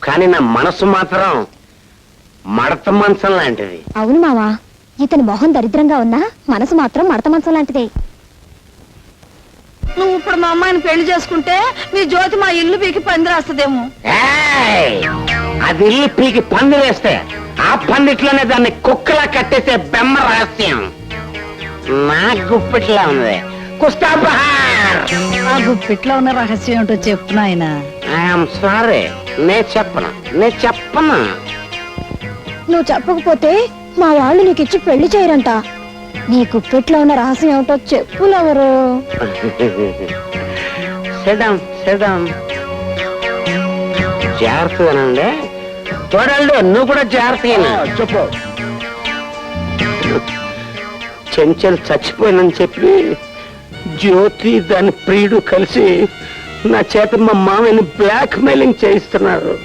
కానీ నా మనసు మాత్రం మడత మంచం లాంటిది. అవును మావా, ఇతని మొహం దరిద్రంగా ఉన్నా మనసు మాత్రం మడత మంచం లాంటిదే. నువ్వు ఇప్పుడు మా అమ్మాయిని పెళ్లి చేసుకుంటే మీ జ్యోతి మా ఇల్లు పీకి పందిరేస్తుందేమో. అది ఇల్లు పీకి పందిరేస్తే ఆ పందిట్లోనే దాన్ని కుక్కలా కట్టేసే బెమ్మ రహస్యం నా గుప్పిట్లా ఉంది. కుస్తాబహార్. ఆ గుప్పిట్లో ఉన్న రహస్యం ఏంటో చెప్పు నాయనా. ఐఎమ్ సారీ, నేను చెప్పను. నువ్వు చెప్పకపోతే మా వాళ్ళు నీకిచ్చి పెళ్లి చేయరంట. నీ గుప్పెట్లో ఉన్న రహస్యం ఏమిటో చెప్పులెవరు? సెడం జాగ్రత్తగానండి. చూడండి, నువ్వు కూడా జాగ్రత్తగా చెప్పు. చెంచలు చచ్చిపోయినని చెప్పి జ్యోతి దాని ప్రియుడు కలిసి నా చేత మా మామయ్యని బ్లాక్ మెయిలింగ్ చేయిస్తున్నారు.